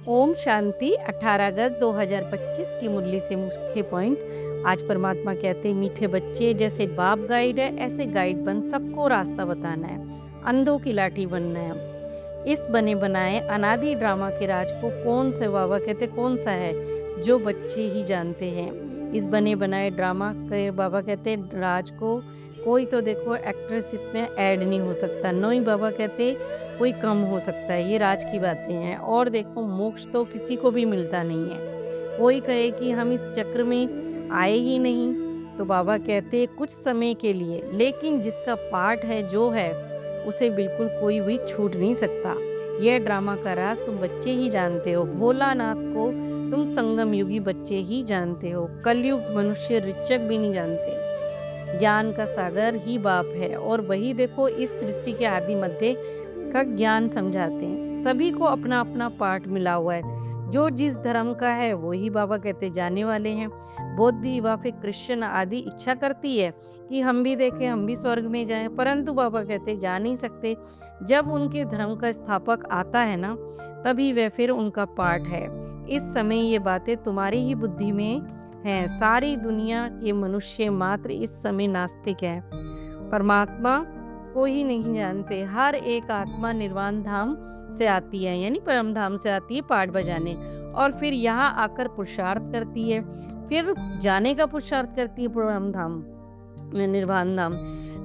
ओम शांति 18 अगस्त 2025 की मुरली से मुख्य पॉइंट। आज परमात्मा कहते हैं मीठे बच्चे जैसे बाप गाइड है ऐसे गाइड बन सबको रास्ता बताना है, अंधों की लाठी बनना है। इस बने बनाए अनादि ड्रामा के राज को कौन से बाबा कहते कौन सा है जो बच्चे ही जानते हैं। इस बने बनाए ड्रामा के बाबा कहते राज को कोई तो देखो एक्ट्रेस इसमें ऐड नहीं हो सकता, नो ही बाबा कहते कोई कम हो सकता है। ये राज की बातें हैं। और देखो मोक्ष तो किसी को भी मिलता नहीं है। कोई कहे कि हम इस चक्र में आए ही नहीं तो बाबा कहते कुछ समय के लिए, लेकिन जिसका पार्ट है जो है उसे बिल्कुल कोई भी छूट नहीं सकता। यह ड्रामा का राज तुम बच्चे ही जानते हो। भोलानाथ को तुम संगम युगी बच्चे ही जानते हो। कलयुग मनुष्य ऋचक भी नहीं जानते। ज्ञान का सागर ही बाप है और वही देखो इस सृष्टि के आदि मध्य का ज्ञान समझाते हैं। सभी को अपना अपना पार्ट मिला हुआ है। जो जिस धर्म का है वही बाबा कहते जाने वाले हैं। बौद्ध व फिर क्रिश्चियन आदि इच्छा करती है कि हम भी देखें, हम भी स्वर्ग में जाएं, परंतु बाबा कहते जा नहीं सकते। जब उनके धर्म का स्थापक आता है ना, तभी वह फिर उनका पार्ट है। इस समय ये बातें तुम्हारी ही बुद्धि में हैं। सारी दुनिया के मनुष्य मात्र इस समय नास्तिक है, परमात्मा को ही नहीं जानते। हर एक आत्मा निर्वाण धाम से आती है, यानी परम धाम से आती है पाठ बजाने, और फिर यहाँ आकर पुरुषार्थ करती है, फिर जाने का पुरुषार्थ करती है परम धाम निर्वाण धाम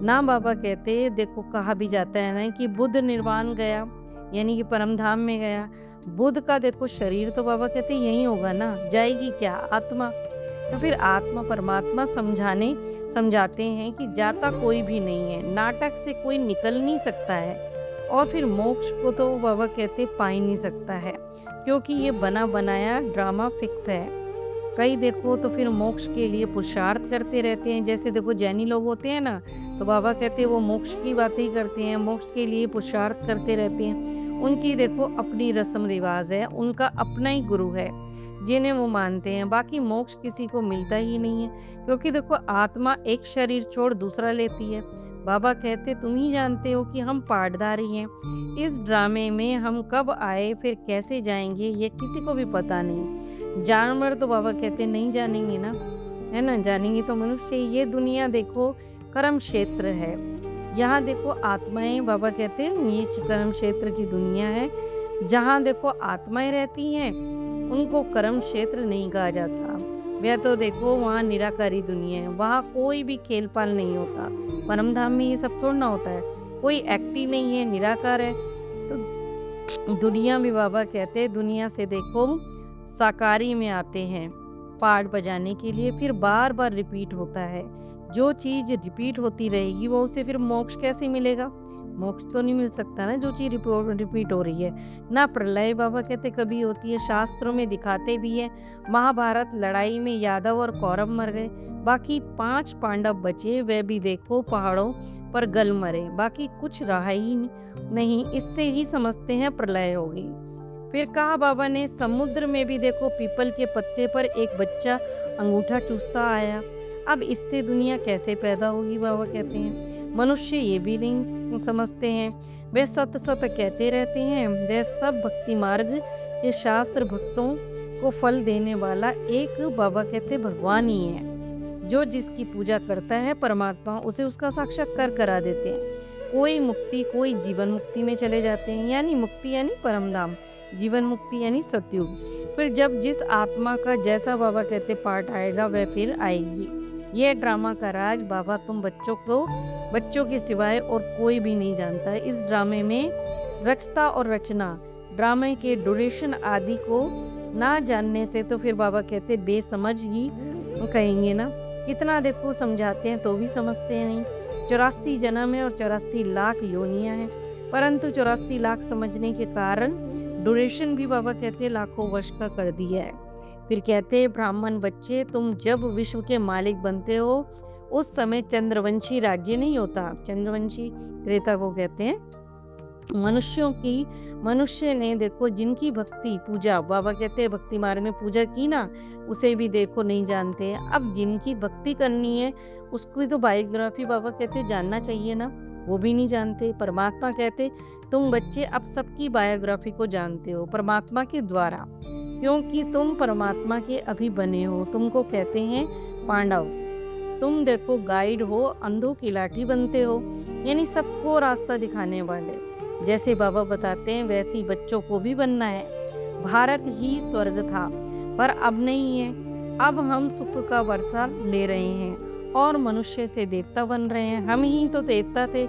ना। बाबा कहते देखो कहा भी जाता है ना कि बुद्ध निर्वाण गया, यानी कि परम धाम में गया। बुद्ध का देखो शरीर तो बाबा कहते यही होगा ना, जाएगी क्या आत्मा। तो फिर आत्मा परमात्मा समझाते हैं कि जाता कोई भी नहीं है, नाटक से कोई निकल नहीं सकता है, और फिर मोक्ष को तो बाबा कहते पा ही नहीं सकता है, क्योंकि ये बना बनाया ड्रामा फिक्स है। कई देखो तो फिर मोक्ष के लिए पुरुषार्थ करते रहते हैं। जैसे देखो जैनी लोग होते हैं ना, तो बाबा कहते वो मोक्ष की बातें ही करते हैं, मोक्ष के लिए पुरुषार्थ करते रहते हैं। उनकी देखो अपनी रस्म रिवाज है, उनका अपना ही गुरु है जिन्हें वो मानते हैं। बाकी मोक्ष किसी को मिलता ही नहीं है, क्योंकि देखो आत्मा एक शरीर छोड़ दूसरा लेती है। बाबा कहते तुम ही जानते हो कि हम पाठधारी हैं। इस ड्रामे में हम कब आए फिर कैसे जाएंगे ये किसी को भी पता नहीं। जानवर तो बाबा कहते नहीं जानेंगे ना, है ना, जानेंगे तो मनुष्य। ये दुनिया देखो कर्म क्षेत्र है। यहाँ देखो आत्माएं बाबा कहते हैं ये कर्म क्षेत्र की दुनिया है। जहाँ देखो आत्माएं रहती हैं उनको कर्म क्षेत्र नहीं कहा जाता। वह तो देखो वहाँ निराकारी दुनिया है, वहाँ कोई भी खेल पाल नहीं होता। परम धाम में ये सब थोड़ा ना होता है, कोई एक्टिव नहीं है, निराकार है। तो दुनिया में बाबा कहते हैं दुनिया से देखो साकारी में आते हैं पाठ बजाने के लिए, फिर बार बार रिपीट होता है। जो चीज रिपीट होती रहेगी वो उसे फिर मोक्ष कैसे मिलेगा। मोक्ष तो नहीं मिल सकता ना जो चीज रिपीट हो रही है ना। प्रलय बाबा कहते कभी होती है, शास्त्रों में दिखाते भी है। महाभारत लड़ाई में यादव और कौरव मर गए, बाकी 5 पांडव बचे, वे भी देखो पहाड़ों पर गल मरे, बाकी कुछ रहा ही नहीं। इससे ही समझते हैं प्रलय होगी। फिर कहा बाबा ने समुद्र में भी देखो पीपल के पत्ते पर एक बच्चा अंगूठा चूसता आया। अब इससे दुनिया कैसे पैदा होगी बाबा कहते हैं। मनुष्य ये भी नहीं समझते हैं। वे सत सत कहते रहते हैं। वे सब भक्ति मार्ग के शास्त्र भक्तों को फल देने वाला एक बाबा कहते भगवान ही है। जो जिसकी पूजा करता है परमात्मा उसे उसका साक्षात्कार करा देते हैं। कोई मुक्ति कोई जीवन मुक्ति में चले जाते हैं, यानी मुक्ति यानी परम धाम, जीवन मुक्ति यानी सतयुग। फिर जब जिस आत्मा का जैसा बाबा कहते पाठ आएगा वह फिर आएगी। यह ड्रामा का राज बाबा तुम बच्चों के सिवाय और कोई भी नहीं जानता है। इस ड्रामे में रचता और रचना ड्रामे के ड्यूरेशन आदि को ना जानने से तो फिर बाबा कहते बेसमझ ही कहेंगे ना। कितना देखो समझाते हैं तो भी समझते हैं नहीं। 84 जन्म है और 84 लाख योनियां हैं, परंतु 84 लाख समझने के कारण ड्यूरेशन भी बाबा कहते लाखों वर्ष का कर दिया है। फिर कहते ब्राह्मण बच्चे तुम जब विश्व के मालिक बनते हो उस समय चंद्रवंशी राज्य नहीं होता। चंद्रवंशी त्रेता को कहते हैं। मनुष्य ने देखो जिनकी भक्ति पूजा बाबा कहते हैं भक्ति मार्ग में पूजा की ना, उसे भी देखो नहीं जानते हैं। अब जिनकी भक्ति करनी है उसकी तो बायोग्राफी बाबा कहते जानना चाहिए ना। वो भी नहीं जानते। परमात्मा कहते तुम बच्चे अब सबकी बायोग्राफी को जानते हो परमात्मा के द्वारा, क्योंकि तुम परमात्मा के अभी बने हो। तुमको कहते हैं पांडव। तुम देखो गाइड हो, अंधों की लाठी बनते हो, यानी सबको रास्ता दिखाने वाले। जैसे बाबा बताते हैं वैसे ही बच्चों को भी बनना है। भारत ही स्वर्ग था पर अब नहीं है। अब हम सुख का वर्षा ले रहे हैं और मनुष्य से देवता बन रहे हैं। हम ही तो देवता थे,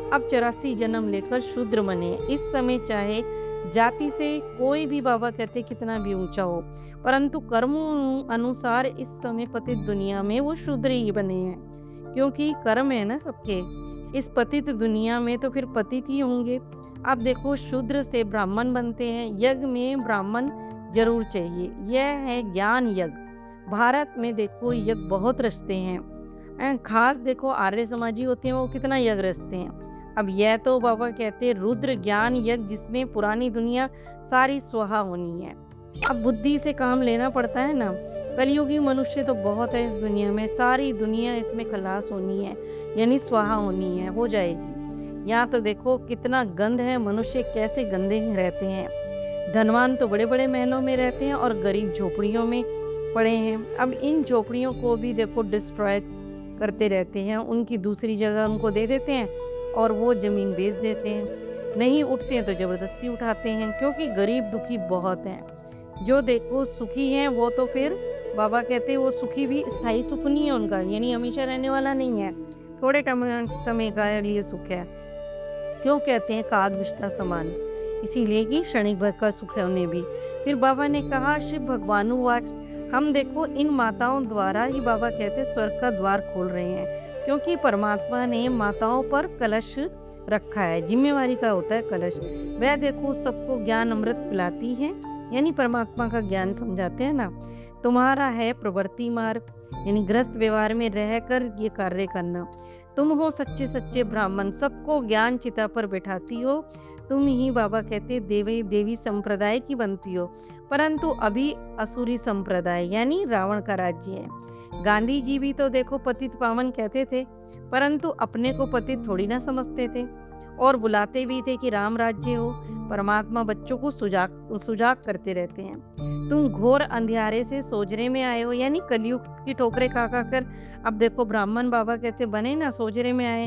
अब 84 जन्म लेकर शूद्र बने। इस समय चाहे जाति से कोई भी बाबा कहते कितना भी ऊंचा हो, परंतु कर्मों अनुसार इस समय पतित दुनिया में वो शूद्र ही बने हैं, क्योंकि कर्म है ना सबके। इस पतित दुनिया में तो फिर पतित ही होंगे। अब देखो शूद्र से ब्राह्मण बनते हैं। यज्ञ में ब्राह्मण जरूर चाहिए, यह है ज्ञान यज्ञ। भारत में देखो यज्ञ बहुत रचते हैं, खास देखो आर्य समाजी होते हैं वो कितना यज्ञ रचते हैं। अब यह तो बाबा कहते हैं रुद्र ज्ञान यज्ञ, जिसमें पुरानी दुनिया सारी स्वाहा होनी है। अब बुद्धि से काम लेना पड़ता है ना। कलयुगी मनुष्य तो बहुत है इस दुनिया में, सारी दुनिया इसमें खलास होनी है, यानी स्वाहा होनी है, हो जाएगी। यहाँ तो देखो कितना गंध है, मनुष्य कैसे गंदे रहते हैं। धनवान तो बड़े बड़े महलों में रहते हैं और गरीब झोपड़ियों में पड़े हैं। अब इन झोपड़ियों को भी देखो डिस्ट्रॉय करते रहते हैं, उनकी दूसरी जगह उनको दे देते हैं और वो ज़मीन बेच देते हैं। नहीं उठते हैं तो ज़बरदस्ती उठाते हैं, क्योंकि गरीब दुखी बहुत हैं। जो देखो सुखी हैं वो तो फिर बाबा कहते हैं वो सुखी भी स्थायी सुख नहीं है उनका, यानी हमेशा रहने वाला नहीं है, थोड़े समय का लिए सुख है। क्यों कहते हैं काग दृष्टा समान, इसीलिए कि क्षणिक भर का सुख है उन्हें भी। फिर बाबा ने कहा शिव भगवानुवाच, हम देखो इन माताओं द्वारा ही बाबा कहते स्वर्ग का द्वार खोल रहे हैं, क्योंकि परमात्मा ने माताओं पर कलश रखा है, जिम्मेवारी का होता है कलश। वह देखो सबको ज्ञान अमृत पिलाती है, यानी परमात्मा का ज्ञान समझाते हैं ना। तुम्हारा है प्रवृत्ति मार्ग, यानी गृहस्थ व्यवहार में रहकर ये कार्य करना। तुम हो सच्चे सच्चे ब्राह्मण, सबको ज्ञान चिता पर बैठाती हो। तुम ही बाबा कहते देवी संप्रदाय की बनती हो, परंतु अभी असुरी संप्रदाय यानी रावण का राज्य है। गांधी जी भी तो देखो पतित पावन कहते थे, परंतु अपने को पतित थोड़ी ना समझते थे और बुलाते भी थे कि राम राज्य हो। परमात्मा बच्चों को सुजाग करते रहते हैं। तुम घोर अंधियारे से सोजरे में आए हो, यानी कलयुग की ठोकरें खा कर अब देखो ब्राह्मण बाबा कहते बने ना, सोजरे में आए।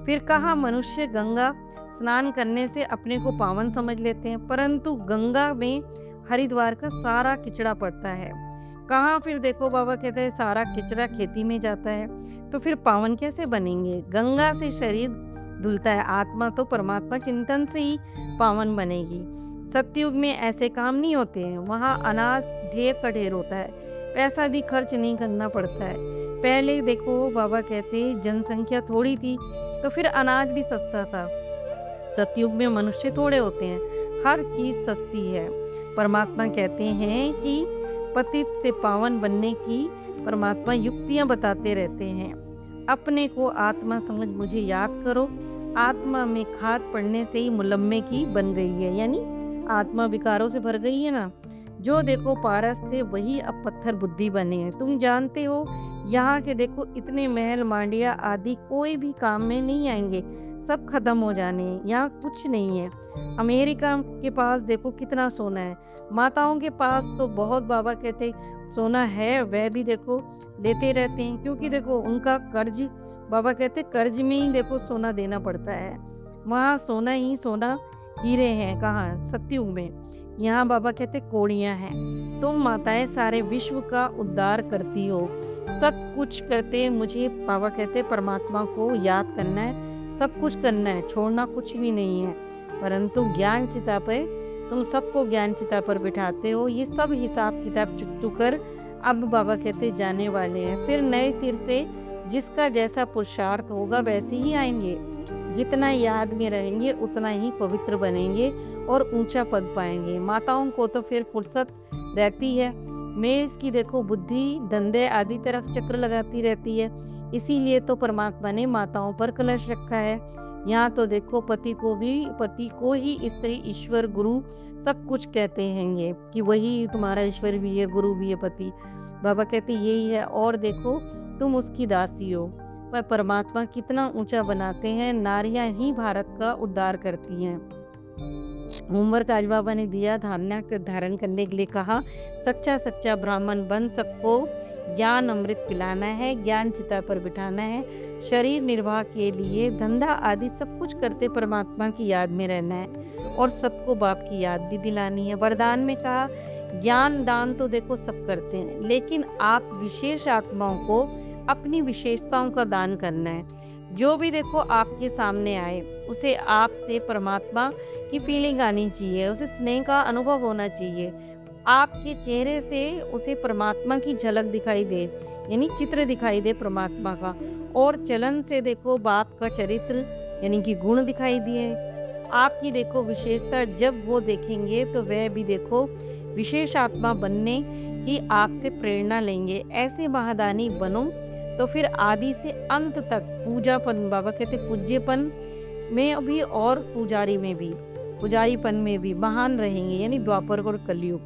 फिर कहा मनुष्य गंगा स्नान करने से अपने को पावन समझ लेते हैं, परंतु गंगा में हरिद्वार का सारा किचड़ा पड़ता है। कहाँ फिर देखो बाबा कहते हैं सारा किचड़ा खेती में जाता है, तो फिर पावन कैसे बनेंगे। गंगा से शरीर धुलता है, आत्मा तो परमात्मा चिंतन से ही पावन बनेगी। सतयुग में ऐसे काम नहीं होते हैं, वहाँ अनाज ढेर का ढेर होता है, पैसा भी खर्च नहीं करना पड़ता है। पहले देखो बाबा कहते जनसंख्या थोड़ी थी तो फिर अनाज भी सस्ता था। सतयुग में मनुष्य थोड़े होते हैं, हर चीज सस्ती है। परमात्मा कहते हैं कि पतित से पावन बनने की परमात्मा युक्तियां बताते रहते हैं। अपने को आत्मा समझ मुझे याद करो। आत्मा में खाद पड़ने से ही मुलम्मे की बन गई है, यानी आत्मा विकारों से भर गई है ना। जो देखो पारस थे वही अब पत्थर बुद्धि बने हैं। तुम जानते हो यहाँ के देखो इतने महल मांडिया आदि कोई भी काम में नहीं आएंगे, सब खत्म हो जाने हैं। यहाँ कुछ नहीं है। अमेरिका के पास देखो कितना सोना है, माताओं के पास तो बहुत बाबा कहते सोना है, वह भी देखो लेते रहते हैं, क्योंकि देखो उनका कर्ज बाबा कहते कर्ज में ही देखो सोना देना पड़ता है। वहाँ सोना ही सोना हीरे हैं, कहाँ सतयुग में। यहाँ बाबा कहते कोड़ियाँ हैं। तुम माताएं सारे विश्व का उद्धार करती हो, सब कुछ करते मुझे बाबा कहते परमात्मा को याद करना है, सब कुछ करना है, छोड़ना कुछ भी नहीं है। परंतु ज्ञान चिता पर तुम सबको ज्ञान चिता पर बिठाते हो। ये सब हिसाब किताब चुक कर अब बाबा कहते जाने वाले हैं। फिर नए सिर से जिसका जैसा पुरुषार्थ होगा वैसे ही आएंगे। जितना याद में रहेंगे उतना ही पवित्र बनेंगे और ऊंचा पद पाएंगे। माताओं को तो फिर फुर्सत रहती है, मेष की देखो बुद्धि धंधे आदि तरफ चक्र लगाती रहती है, इसीलिए तो परमात्मा ने माताओं पर कलश रखा है। यहाँ तो देखो पति को ही स्त्री ईश्वर गुरु सब कुछ कहते हैं कि वही तुम्हारा ईश्वर भी है, गुरु भी है, पति। बाबा कहते यही है। और देखो तुम उसकी दासी हो, पर परमात्मा कितना ऊंचा बनाते हैं। नारियां ही भारत का उद्धार करती हैं। होमवर्क आज बाबा ने दिया, धारणा धारण करने के लिए कहा, सच्चा सच्चा ब्राह्मण बन सबको ज्ञान अमृत पिलाना है, ज्ञान चिता पर बिठाना है, शरीर निर्वाह के लिए धंधा आदि सब कुछ करते परमात्मा की याद में रहना है और सबको बाप की याद भी दिलानी है। वरदान में कहा, ज्ञान दान तो देखो सब करते हैं, लेकिन आप विशेष आत्माओं को अपनी विशेषताओं का दान करना है। जो भी देखो आपके सामने आए उसे आपसे परमात्मा की फीलिंग आनी चाहिए, उसे स्नेह का अनुभव होना चाहिए, आपके चेहरे से उसे परमात्मा की झलक दिखाई दे, यानी चित्र दिखाई दे परमात्मा का, और चलन से देखो बाप का चरित्र यानी कि गुण दिखाई दिए। आपकी देखो विशेषता जब वो देखेंगे तो वह भी देखो विशेष आत्मा बनने की आपसे प्रेरणा लेंगे। ऐसे महादानी बनो तो फिर आदि से अंत तक पूजापन, बाबा कहते पूज्यपन में भी और पुजारीपन में भी महान रहेंगे, यानी द्वापर और कलयुग।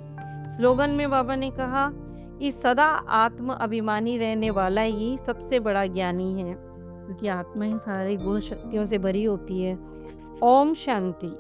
स्लोगन में बाबा ने कहा कि सदा आत्म अभिमानी रहने वाला ही सबसे बड़ा ज्ञानी है, क्योंकि आत्मा ही सारी गुण शक्तियों से भरी होती है। ओम शांति।